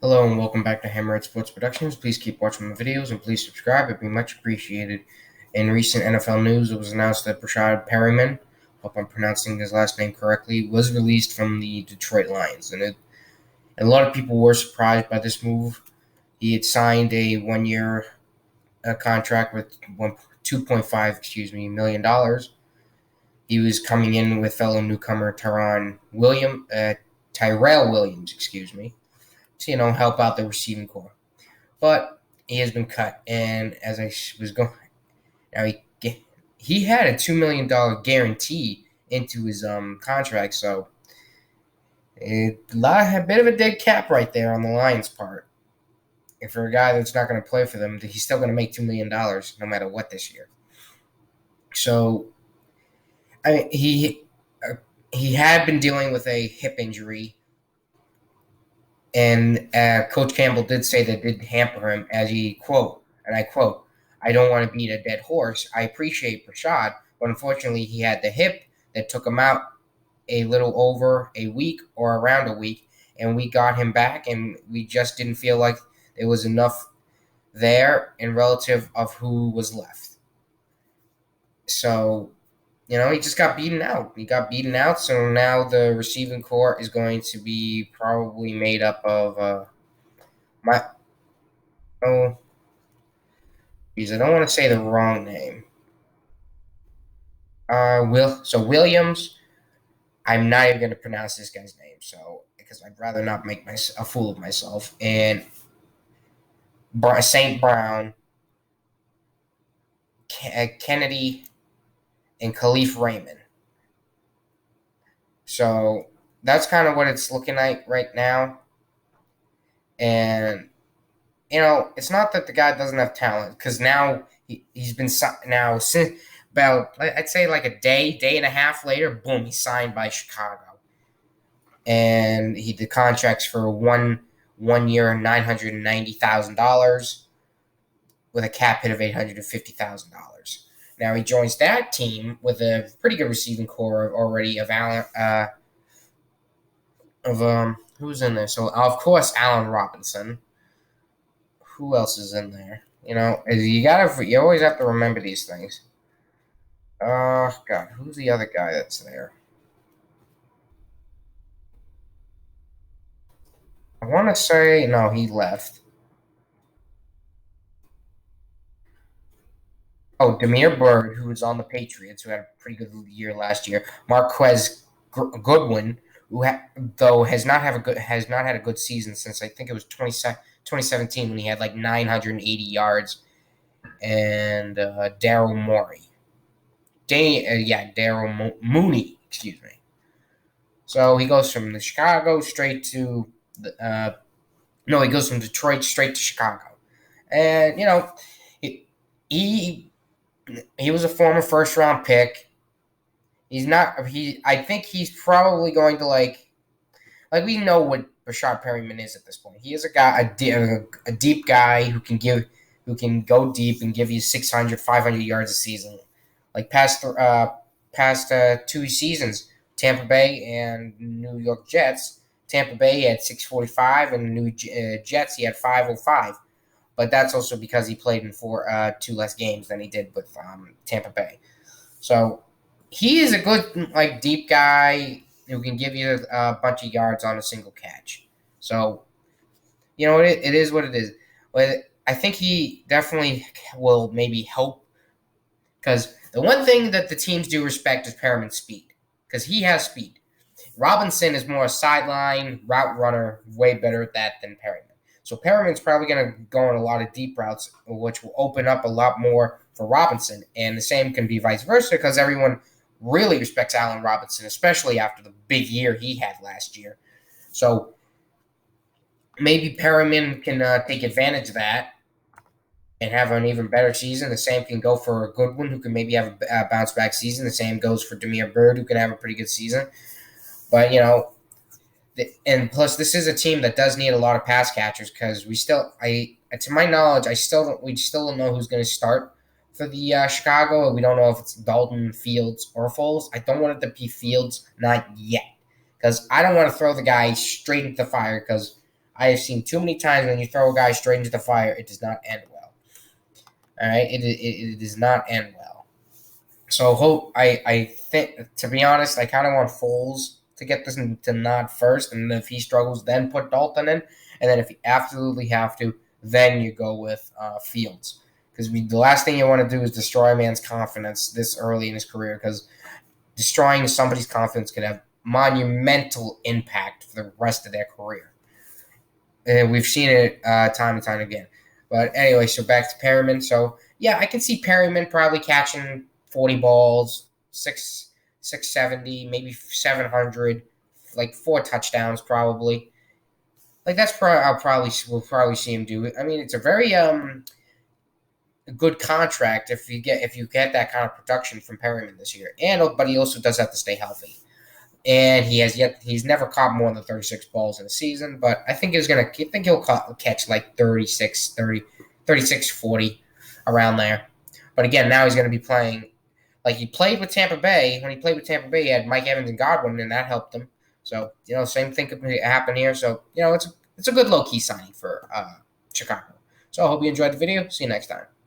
Hello and welcome back to Hammerhead Sports Productions. Please keep watching my videos and please subscribe. It'd be much appreciated. In recent NFL news, it was announced that Breshad Perriman, hope I'm pronouncing his last name correctly, was released from the Detroit Lions. And a lot of people were surprised by this move. He had signed a one-year contract with 2.5 million dollars. He was coming in with fellow newcomer Tyrell Williams, to help out the receiving core. But he has been cut, and as I was going, now he had a $2 million guarantee into his contract, so a bit of a dead cap right there on the Lions' part. And for a guy that's not going to play for them, he's still going to make $2 million no matter what this year. So, I mean, he had been dealing with a hip injury. And Coach Campbell did say that did hamper him, as he and I quote, "I don't want to beat a dead horse. I appreciate Breshad, but unfortunately he had the hip that took him out a little over a week or around a week, and we got him back, and we just didn't feel like there was enough there in relative of who was left. So, he just got beaten out. He got beaten out, so now the receiving core is going to be probably made up of my oh, geez, I don't want to say the wrong name. Williams. I'm not even going to pronounce this guy's name, because I'd rather not make a fool of myself. And St. Brown, Kennedy, and Khalif Raymond. So that's kind of what it's looking like right now. And it's not that the guy doesn't have talent, because now he's been now since about, I'd say, like a day and a half later, boom, he's signed by Chicago, and the contract's for one year, $990,000 with a cap hit of $850,000. Now he joins that team with a pretty good receiving core already of who's in there. So of course Allen Robinson. Who else is in there? You always have to remember these things. God, who's the other guy that's there? I want to say no, he left. Oh, Demir Bird, who was on the Patriots, who had a pretty good year last year. Marquez Goodwin, who though has not had a good season since I think it was 2017 when he had like 980 yards, and Daryl Morey. Daryl Mooney, excuse me. So he goes from the Chicago straight to he goes from Detroit straight to Chicago, and he he was a former first round pick. He's not. I think he's probably going to we know what Breshad Perriman is at this point. He is a guy, a deep guy who can go deep and give you 600, 500 yards a season. Like past 2 seasons, Tampa Bay and New York Jets. Tampa Bay had 645, and the New Jets he had 505. But that's also because he played in 2 less games than he did with Tampa Bay. So he is a good deep guy who can give you a bunch of yards on a single catch. So it is what it is. But I think he definitely will maybe help, because the one thing that the teams do respect is Perriman's speed, because he has speed. Robinson is more a sideline route runner, way better at that than Perriman. So Perriman's probably going to go on a lot of deep routes, which will open up a lot more for Robinson. And the same can be vice versa, because everyone really respects Allen Robinson, especially after the big year he had last year. So maybe Perriman can take advantage of that and have an even better season. The same can go for a Goodwin, who can maybe have a bounce back season. The same goes for Demir Bird, who can have a pretty good season. But and plus, this is a team that does need a lot of pass catchers, because to my knowledge, we still don't know who's going to start for the Chicago. We don't know if it's Dalton, Fields, or Foles. I don't want it to be Fields, not yet, because I don't want to throw the guy straight into the fire, because I have seen too many times when you throw a guy straight into the fire, it does not end well. All right, it does not end well. So hope I think, to be honest, I kind of want Foles to get this to nod first, and then if he struggles, then put Dalton in, and then if you absolutely have to, then you go with Fields, because the last thing you want to do is destroy a man's confidence this early in his career, because destroying somebody's confidence could have monumental impact for the rest of their career. And we've seen it time and time again. But anyway, so back to Perriman. So yeah, I can see Perriman probably catching 40 balls, 670, maybe 700, like 4 touchdowns probably. Like that's we'll probably see him do it. I mean, it's a very good contract if you get that kind of production from Perriman this year. And but he also does have to stay healthy. And he's never caught more than 36 balls in a season, but I think he'll catch like 36, 30, 36, 40 around there. But again, now he's going to be playing like he played with Tampa Bay. When he played with Tampa Bay, he had Mike Evans and Godwin, and that helped him. So same thing could happen here. So it's a good low key signing for Chicago. So I hope you enjoyed the video. See you next time.